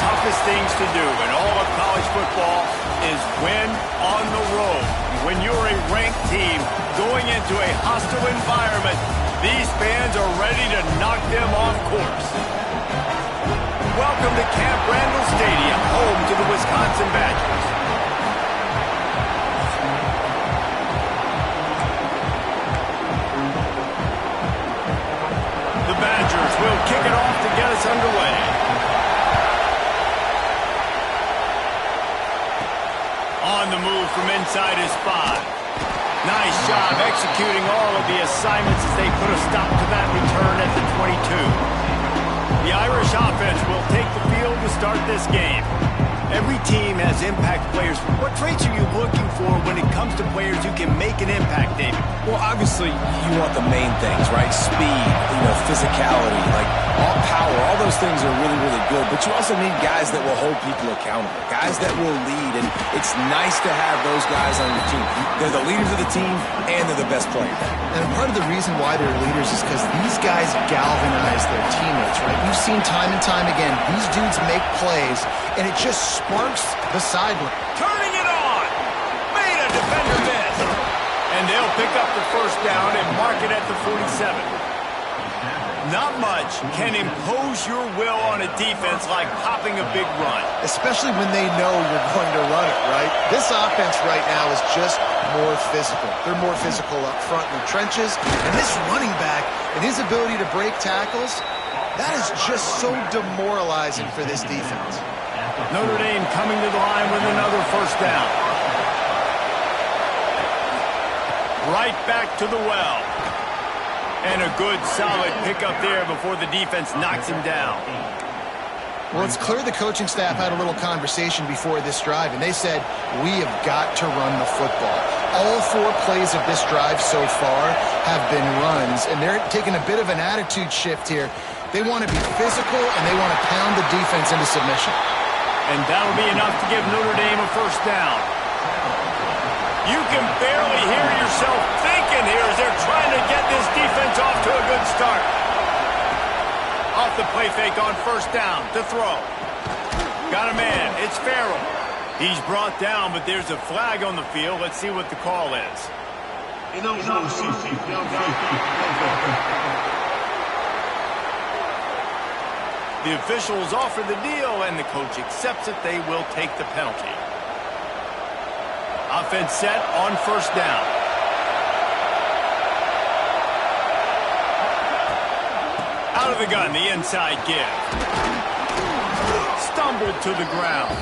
toughest things to do in all of college football is win on the road. When you're a ranked team going into a hostile environment, these fans are ready to knock them off course. Welcome to Camp Randall Stadium, home to the Wisconsin Badgers. The Badgers will kick it off to get us underway. On the move from inside his 5. Nice job executing all of the assignments as they put a stop to that return at the 22. The Irish offense will take the field to start this game. Every team has impact players. What traits are you looking for when it comes to players who can make an impact, David? Well, obviously, you want the main things, right? Speed, physicality, all power. All those things are really, really good. But you also need guys that will hold people accountable, guys that will lead. And it's nice to have those guys on your team. They're the leaders of the team, and they're the best players. And part of the reason why they're leaders is because these guys galvanize their teammates, right? You've seen time and time again, these dudes make plays, and it just sparks the sideline. Turning it on! Made a defender miss. And they'll pick up the first down and mark it at the 47. Not much can impose your will on a defense like popping a big run. Especially when they know you're going to run it, right? This offense right now is just more physical. They're more physical up front in the trenches. And this running back and his ability to break tackles, that is just so demoralizing for this defense. Notre Dame coming to the line with another first down. Right back to the well. And a good, solid pickup there before the defense knocks him down. Well, it's clear the coaching staff had a little conversation before this drive, and they said, we have got to run the football. All 4 plays of this drive so far have been runs, and they're taking a bit of an attitude shift here. They want to be physical, and they want to pound the defense into submission. And that'll be enough to give Notre Dame a first down. You can barely hear yourself thinking here as they're trying to get this defense off to a good start. Off the play fake on first down to throw. Got a man. It's Farrell. He's brought down, but there's a flag on the field. Let's see what the call is. The officials offer the deal, and the coach accepts it. They will take the penalty. Offense set on first down. Out of the gun, the inside give. Stumbled to the ground.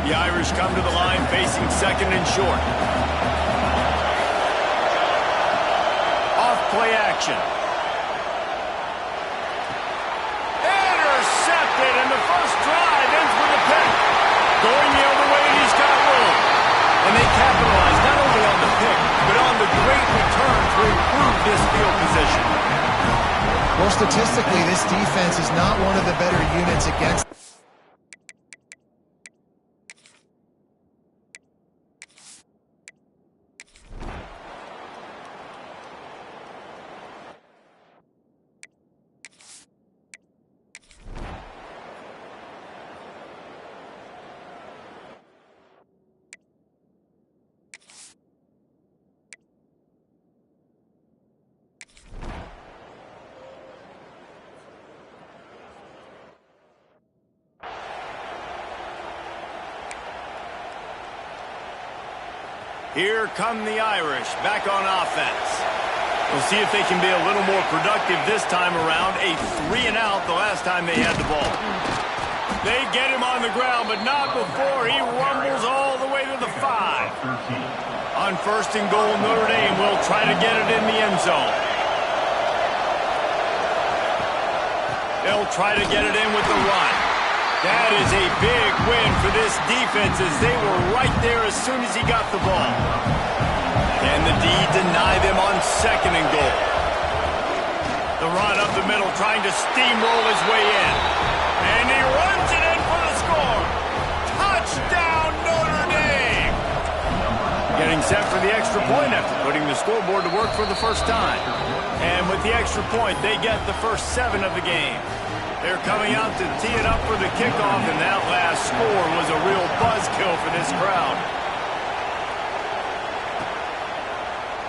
The Irish come to the line facing second and short. Off play action. Intercepted, and the first drive ends with a pick. Going the other way, he's got room. And they capitalize not only on the pick, but on the great return to improve this field position. Well, statistically, this defense is not one of the better units against. Here come the Irish back on offense. We'll see if they can be a little more productive this time around. A 3-and-out the last time they had the ball. They get him on the ground, but not before he rumbles all the way to the 5. On first and goal, Notre Dame will try to get it in the end zone. They'll try to get it in with the run. That is a big win for this defense as they were right there as soon as he got the ball. And the D deny them on second and goal. The run up the middle trying to steamroll his way in. And he runs it in for the score. Touchdown Notre Dame! Getting set for the extra point after putting the scoreboard to work for the first time. And with the extra point, they get the first 7 of the game. They're coming out to tee it up for the kickoff, and that last score was a real buzzkill for this crowd.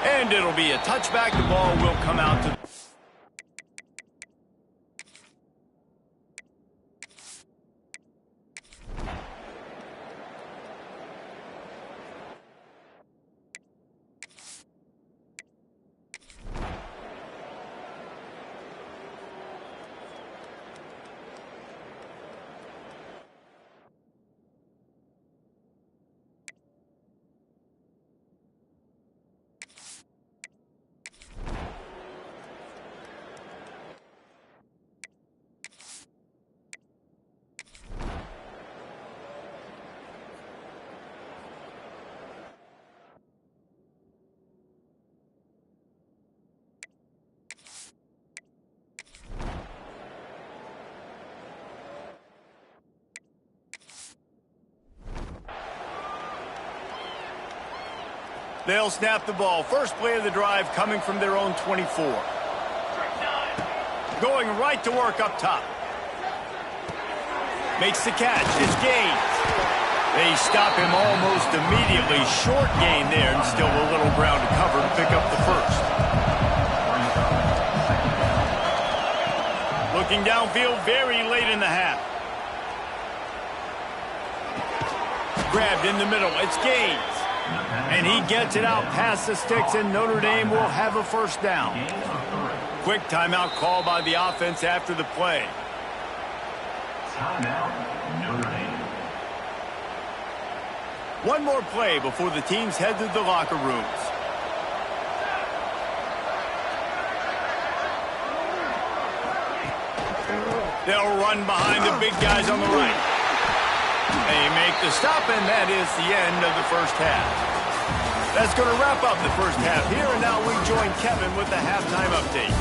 And it'll be a touchback. The ball will come out to... They'll snap the ball. First play of the drive coming from their own 24. Going right to work up top. Makes the catch. It's Gaines. They stop him almost immediately. Short gain there, and still a little ground to cover to pick up the first. Looking downfield very late in the half. Grabbed in the middle. It's Gaines. And he gets it out past the sticks, and Notre Dame will have a first down. Quick timeout call by the offense after the play. Timeout, Notre Dame. One more play before the teams head to the locker rooms. They'll run behind the big guys on the right. They make the stop, and that is the end of the first half. That's going to wrap up the first half here, and now we join Kevin with the halftime update.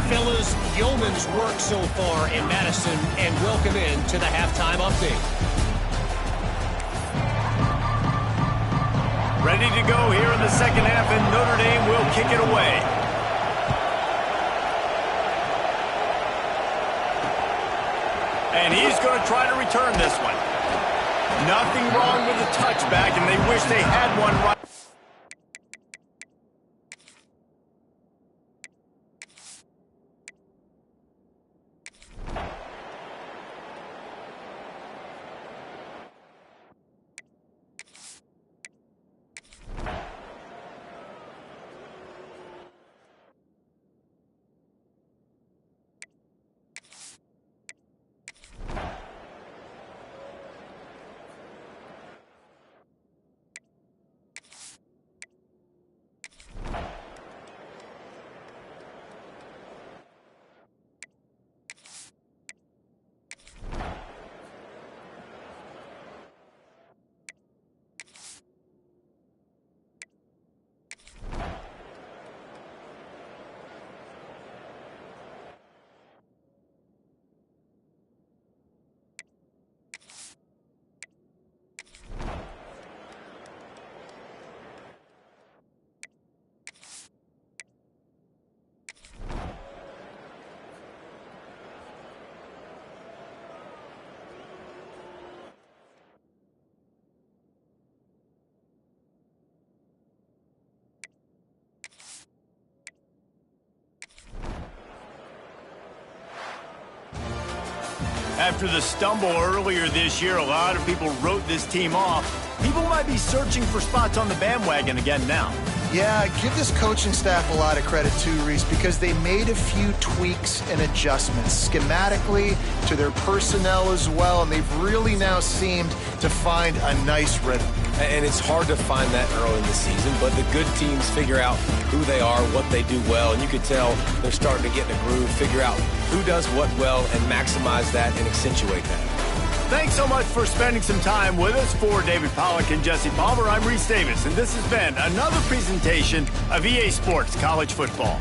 Fellas, yeoman's work so far in Madison, and welcome in to the halftime update. Ready to go here in the second half, and Notre Dame will kick it away. And he's going to try to return this one. Nothing wrong with the touchback, and they wish they had one right. After the stumble earlier this year, a lot of people wrote this team off. People might be searching for spots on the bandwagon again now. Yeah, give this coaching staff a lot of credit too, Reese, because they made a few tweaks and adjustments schematically to their personnel as well, and they've really now seemed to find a nice rhythm. And it's hard to find that early in the season, but the good teams figure out who they are, what they do well, and you can tell they're starting to get in a groove, figure out who does what well, and maximize that and accentuate that. Thanks so much for spending some time with us. For David Pollack and Jesse Palmer, I'm Reese Davis, and this has been another presentation of EA Sports College Football.